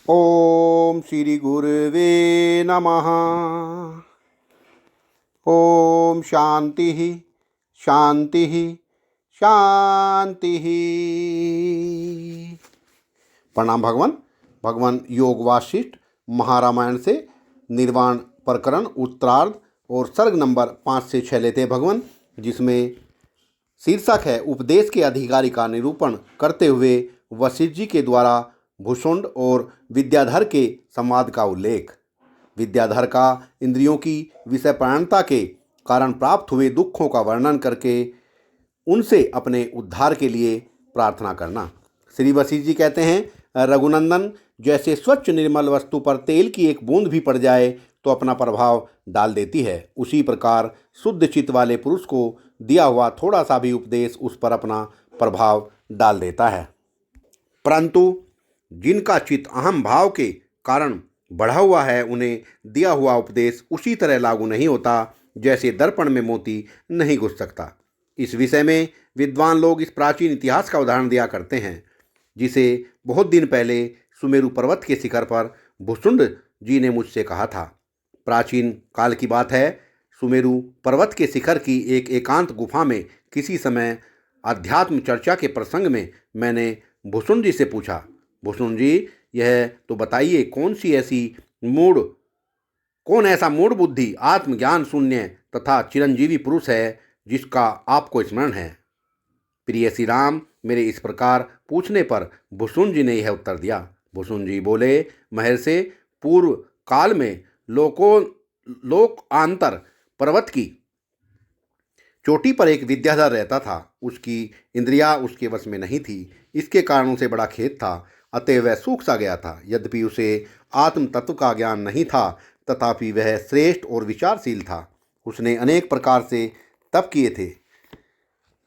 ओम श्री गुरुवे नमः। ओम शांति शांति शांति। प्रणाम भगवान। भगवान योग वासिष्ठ महारामायण से निर्वाण प्रकरण उत्तरार्ध और सर्ग नंबर 5 से 6 लेते हैं भगवान, जिसमें शीर्षक है उपदेश के अधिकारी का निरूपण करते हुए वशिष्ठ जी के द्वारा भूषुंड और विद्याधर के संवाद का उल्लेख। विद्याधर का इंद्रियों की विषय प्राणता के कारण प्राप्त हुए दुखों का वर्णन करके उनसे अपने उद्धार के लिए प्रार्थना करना। श्री वशिष्ठ जी कहते हैं, रघुनंदन, जैसे स्वच्छ निर्मल वस्तु पर तेल की एक बूंद भी पड़ जाए तो अपना प्रभाव डाल देती है, उसी प्रकार शुद्ध चित्त वाले पुरुष को दिया हुआ थोड़ा सा भी उपदेश उस पर अपना प्रभाव डाल देता है। परंतु जिनका चित्त अहम भाव के कारण बढ़ा हुआ है, उन्हें दिया हुआ उपदेश उसी तरह लागू नहीं होता जैसे दर्पण में मोती नहीं घुस सकता। इस विषय में विद्वान लोग इस प्राचीन इतिहास का उदाहरण दिया करते हैं, जिसे बहुत दिन पहले सुमेरु पर्वत के शिखर पर भुसुंड जी ने मुझसे कहा था। प्राचीन काल की बात है। सुमेरु पर्वत के शिखर की एक एकांत गुफा में किसी समय अध्यात्म चर्चा के प्रसंग में मैंने भुसुंड जी से पूछा, भुसुंड जी, यह तो बताइए कौन ऐसा मूढ़ बुद्धि आत्मज्ञान शून्य तथा चिरंजीवी पुरुष है जिसका आपको स्मरण है। प्रिय श्री राम, मेरे इस प्रकार पूछने पर भुसुंड जी ने यह उत्तर दिया। भुसुंड जी बोले, महर्षि, पूर्व काल में लोकांतर पर्वत की चोटी पर एक विद्याधर रहता था। उसकी इंद्रियां उसके वश में नहीं थी, इसके कारण उसे बड़ा खेद था, अतः वह सूख सा गया था। यद्यपि उसे आत्म तत्व का ज्ञान नहीं था, तथापि वह श्रेष्ठ और विचारशील था। उसने अनेक प्रकार से तप किए थे,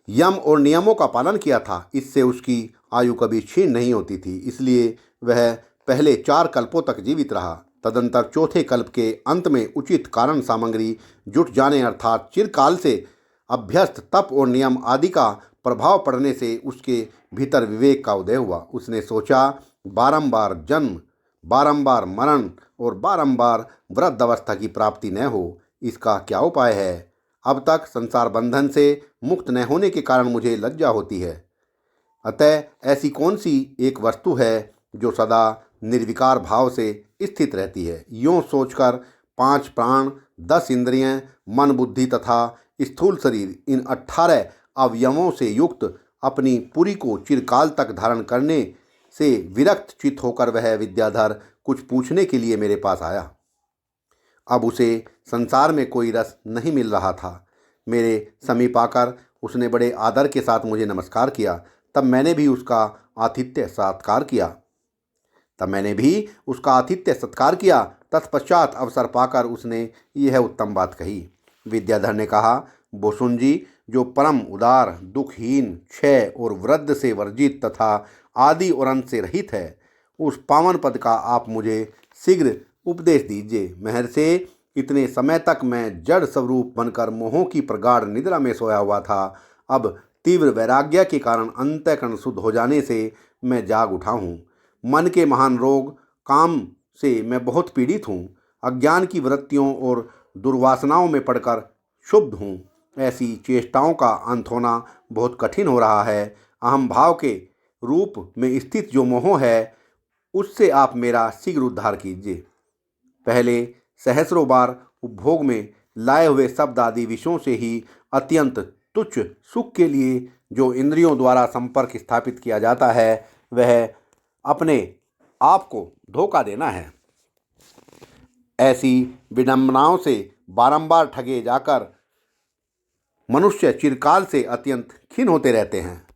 यम और नियमों का पालन किया था, इससे उसकी आयु कभी क्षीण नहीं होती थी, इसलिए वह पहले 4 कल्पों तक जीवित रहा। तदंतर चौथे कल्प के अंत में उचित कारण सामग्री जुट जाने अर्थात चिरकाल से अभ्यस्त तप और नियम आदि का प्रभाव पड़ने से उसके भीतर विवेक का उदय हुआ। उसने सोचा, बारंबार जन्म, बारंबार मरण और बारंबार वृद्धावस्था की प्राप्ति न हो, इसका क्या उपाय है। अब तक संसार बंधन से मुक्त न होने के कारण मुझे लज्जा होती है, अतः ऐसी कौन सी एक वस्तु है जो सदा निर्विकार भाव से स्थित रहती है। यूँ सोचकर 5 प्राण, 10 इंद्रियां, मन, बुद्धि तथा स्थूल शरीर, इन 18 अवयवों से युक्त अपनी पुरी को चिरकाल तक धारण करने से विरक्त चित्त होकर वह विद्याधर कुछ पूछने के लिए मेरे पास आया। अब उसे संसार में कोई रस नहीं मिल रहा था। मेरे समीप आकर उसने बड़े आदर के साथ मुझे नमस्कार किया। तब मैंने भी उसका आतिथ्य सत्कार किया। तत्पश्चात अवसर पाकर उसने यह उत्तम बात कही। विद्याधर ने कहा, भुसुंड जी, जो परम उदार, दुखहीन, क्षय और वृद्ध से वर्जित तथा आदि और अंत से रहित है, उस पावन पद का आप मुझे शीघ्र उपदेश दीजिए। महर्षि, इतने समय तक मैं जड़ स्वरूप बनकर मोहों की प्रगाढ़ निद्रा में सोया हुआ था। अब तीव्र वैराग्य के कारण अंतःकरण शुद्ध हो जाने से मैं जाग उठा हूँ। मन के महान रोग काम से मैं बहुत पीड़ित हूँ। अज्ञान की वृत्तियों और दुर्वासनाओं में पड़कर क्षुब्ध हूँ। ऐसी चेष्टाओं का अंत होना बहुत कठिन हो रहा है। अहम भाव के रूप में स्थित जो मोह है, उससे आप मेरा शीघ्र उद्धार कीजिए। पहले सहस्रों बार उपभोग में लाए हुए शब्द आदि विषयों से ही अत्यंत तुच्छ सुख के लिए जो इंद्रियों द्वारा संपर्क स्थापित किया जाता है, वह अपने आप को धोखा देना है। ऐसी विडंबनाओं से बारंबार ठगे जाकर मनुष्य चिरकाल से अत्यंत क्षीण होते रहते हैं।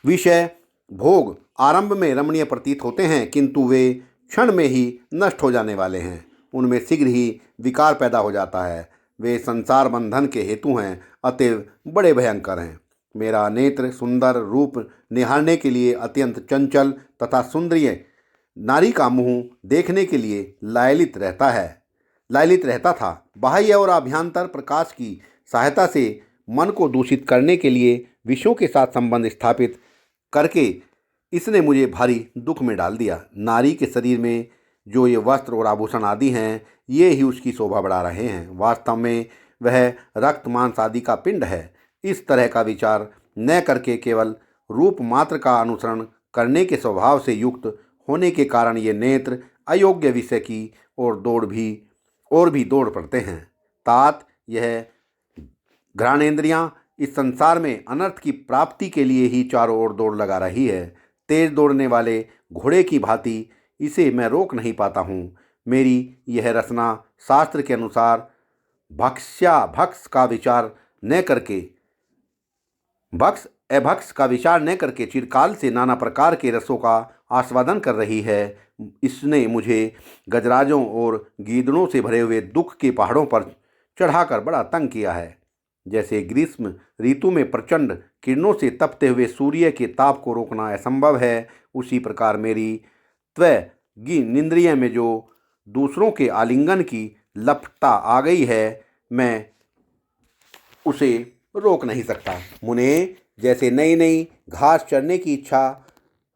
विषय भोग आरंभ में रमणीय प्रतीत होते हैं, किंतु वे क्षण में ही नष्ट हो जाने वाले हैं। उनमें शीघ्र ही विकार पैदा हो जाता है। वे संसार बंधन के हेतु हैं, अतएव बड़े भयंकर हैं। मेरा नेत्र सुंदर रूप निहारने के लिए अत्यंत चंचल तथा सुंदरीय नारी का मुंह देखने के लिए लालित रहता था। बाह्य और आभ्यंतर प्रकाश की सहायता से मन को दूषित करने के लिए विषयों के साथ संबंध स्थापित करके इसने मुझे भारी दुख में डाल दिया। नारी के शरीर में जो ये वस्त्र और आभूषण आदि हैं, ये ही उसकी शोभा बढ़ा रहे हैं। वास्तव में वह रक्त मांस आदि का पिंड है। इस तरह का विचार न करके केवल रूप मात्र का अनुसरण करने के स्वभाव से युक्त होने के कारण ये नेत्र अयोग्य विषय की और भी दौड़ पड़ते हैं। तात यह घ्राणेन्द्रियां इस संसार में अनर्थ की प्राप्ति के लिए ही चारों ओर दौड़ लगा रही है। तेज दौड़ने वाले घोड़े की भांति इसे मैं रोक नहीं पाता हूँ। मेरी यह रचना शास्त्र के अनुसार भक्ष्याभक्ष का विचार न करके चिरकाल से नाना प्रकार के रसों का आस्वादन कर रही है। इसने मुझे गजराजों और गीदड़ों से भरे हुए दुख के पहाड़ों पर चढ़ाकर बड़ा तंग किया है। जैसे ग्रीष्म ऋतु में प्रचंड किरणों से तपते हुए सूर्य के ताप को रोकना असंभव है, उसी प्रकार मेरी त्वगिनेन्द्रिय में जो दूसरों के आलिंगन की लपटता आ गई है, मैं उसे रोक नहीं सकता। मुने, जैसे नई नई घास चरने की इच्छा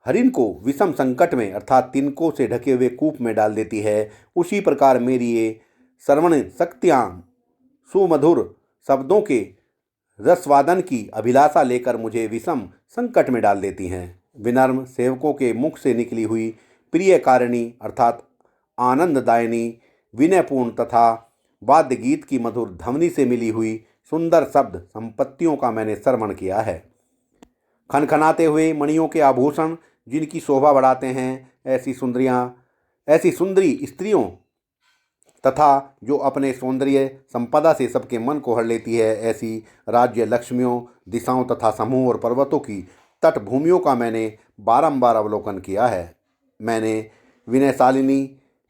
हरिण को विषम संकट में अर्थात तिनकों से ढके हुए कूप में डाल देती है, उसी प्रकार मेरी ये श्रवण शक्तियाँ सुमधुर शब्दों के रसवादन की अभिलाषा लेकर मुझे विषम संकट में डाल देती हैं। विनम्र सेवकों के मुख से निकली हुई प्रियकारिणी अर्थात आनंददायिनी विनयपूर्ण तथा वाद्य गीत की मधुर ध्वनि से मिली हुई सुंदर शब्द संपत्तियों का मैंने श्रवण किया है। खनखनाते हुए मणियों के आभूषण जिनकी शोभा बढ़ाते हैं, ऐसी सुंदरी स्त्रियों तथा जो अपने सौंदर्य संपदा से सबके मन को हर लेती है, ऐसी राज्य लक्ष्मियों, दिशाओं तथा समूह और पर्वतों की तटभूमियों का मैंने बारंबार अवलोकन किया है। मैंने विनयशालिनी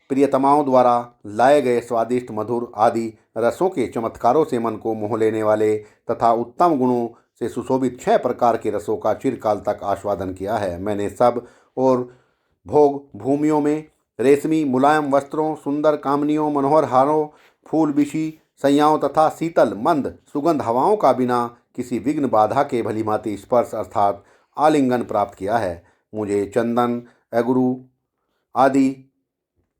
प्रियतमाओं द्वारा लाए गए स्वादिष्ट मधुर आदि रसों के चमत्कारों से मन को मोह लेने वाले तथा उत्तम गुणों से सुशोभित 6 प्रकार के रसों का चिरकाल तक आस्वादन किया है। मैंने सब और भोग भूमियों में रेशमी मुलायम वस्त्रों, सुंदर कामनियों, मनोहर हारों, फूल बिशी सैयाओं तथा शीतल मंद सुगंध हवाओं का बिना किसी विघ्न बाधा के भलीभांति स्पर्श अर्थात आलिंगन प्राप्त किया है। मुझे चंदन, अगरू आदि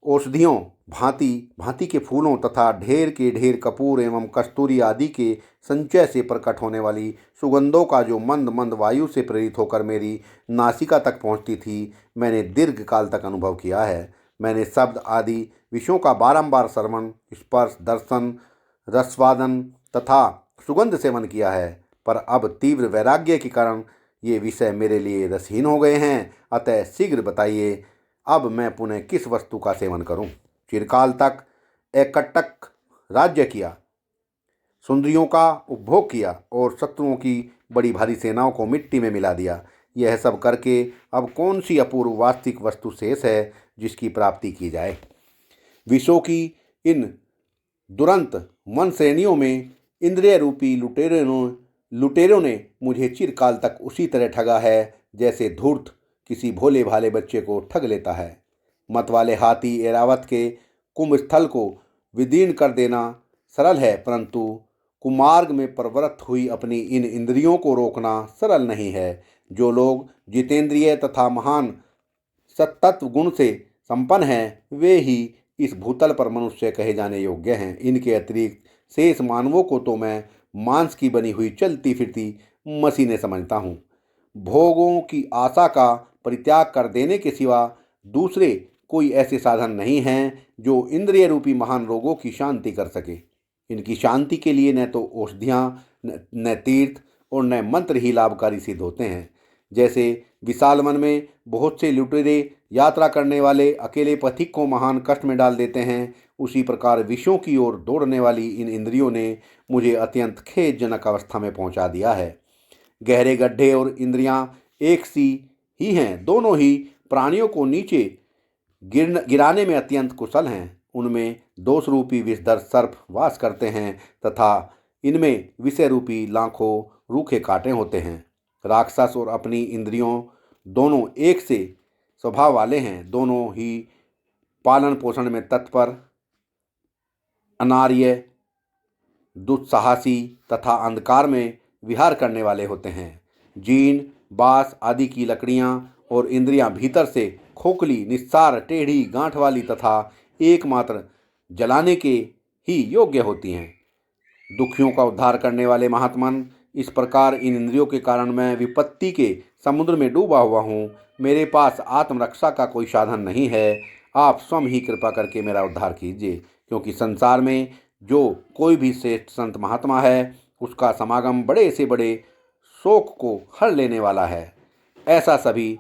औषधियों, भांति भांति के फूलों तथा ढेर के ढेर कपूर एवं कस्तूरी आदि के संचय से प्रकट होने वाली सुगंधों का जो मंद मंद वायु से प्रेरित होकर मेरी नासिका तक पहुंचती थी, मैंने दीर्घ काल तक अनुभव किया है। मैंने शब्द आदि विषयों का बारंबार श्रवण, स्पर्श, दर्शन, रसवादन तथा सुगंध सेवन किया है, पर अब तीव्र वैराग्य के कारण ये विषय मेरे लिए रसहीन हो गए हैं। अतः शीघ्र बताइए, अब मैं पुनः किस वस्तु का सेवन करूं? चिरकाल तक एकटक राज्य किया, सुंदरियों का उपभोग किया और शत्रुओं की बड़ी भारी सेनाओं को मिट्टी में मिला दिया। यह सब करके अब कौन सी अपूर्व वास्तविक वस्तु शेष है जिसकी प्राप्ति की जाए? विषयों की इन दुरंत मन श्रेणियों में इंद्रिय रूपी लुटेरों ने मुझे चिरकाल तक उसी तरह ठगा है जैसे धूर्त किसी भोले भाले बच्चे को ठग लेता है। मत वाले हाथी ऐरावत के कुंभस्थल को विदीर्ण कर देना सरल है, परंतु कुमार्ग में प्रवृत्त हुई अपनी इन इंद्रियों को रोकना सरल नहीं है। जो लोग जितेंद्रिय तथा महान सत्तत्व गुण से संपन्न हैं, वे ही इस भूतल पर मनुष्य कहे जाने योग्य हैं। इनके अतिरिक्त शेष मानवों को तो मैं मांस की बनी हुई चलती फिरती मशीनें समझता हूँ। भोगों की आशा का परित्याग कर देने के सिवा दूसरे कोई ऐसे साधन नहीं हैं जो इंद्रिय रूपी महान रोगों की शांति कर सके। इनकी शांति के लिए न तो औषधियाँ, न तीर्थ और न मंत्र ही लाभकारी सिद्ध होते हैं। जैसे विशाल वन में बहुत से लुटेरे यात्रा करने वाले अकेले पथिक को महान कष्ट में डाल देते हैं, उसी प्रकार विषयों की ओर दौड़ने वाली इन इंद्रियों ने मुझे अत्यंत खेदजनक अवस्था में पहुंचा दिया है। गहरे गड्ढे और इंद्रियां एक सी ही हैं, दोनों ही प्राणियों को नीचे गिराने में अत्यंत कुशल हैं। उनमें दोष रूपी विषधर सर्प वास करते हैं तथा इनमें विषय रूपी लाखों रूखे कांटे होते हैं। राक्षस और अपनी इंद्रियों दोनों एक से स्वभाव वाले हैं, दोनों ही पालन पोषण में तत्पर, अनार्य, दुस्साहसी तथा अंधकार में विहार करने वाले होते हैं। जीन, बांस आदि की लकड़ियाँ और इंद्रियां भीतर से खोखली, निस्सार, टेढ़ी गांठ वाली तथा एकमात्र जलाने के ही योग्य होती हैं। दुखियों का उद्धार करने वाले महात्मन, इस प्रकार इन इंद्रियों के कारण मैं विपत्ति के समुद्र में डूबा हुआ हूँ। मेरे पास आत्मरक्षा का कोई साधन नहीं है। आप स्वयं ही कृपा करके मेरा उद्धार कीजिए, क्योंकि संसार में जो कोई भी श्रेष्ठ संत महात्मा है उसका समागम बड़े से बड़े शोक को हर लेने वाला है। ऐसा सभी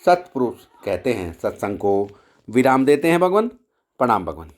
सत्पुरुष कहते हैं। सत्संग को विराम देते हैं भगवान। प्रणाम भगवान।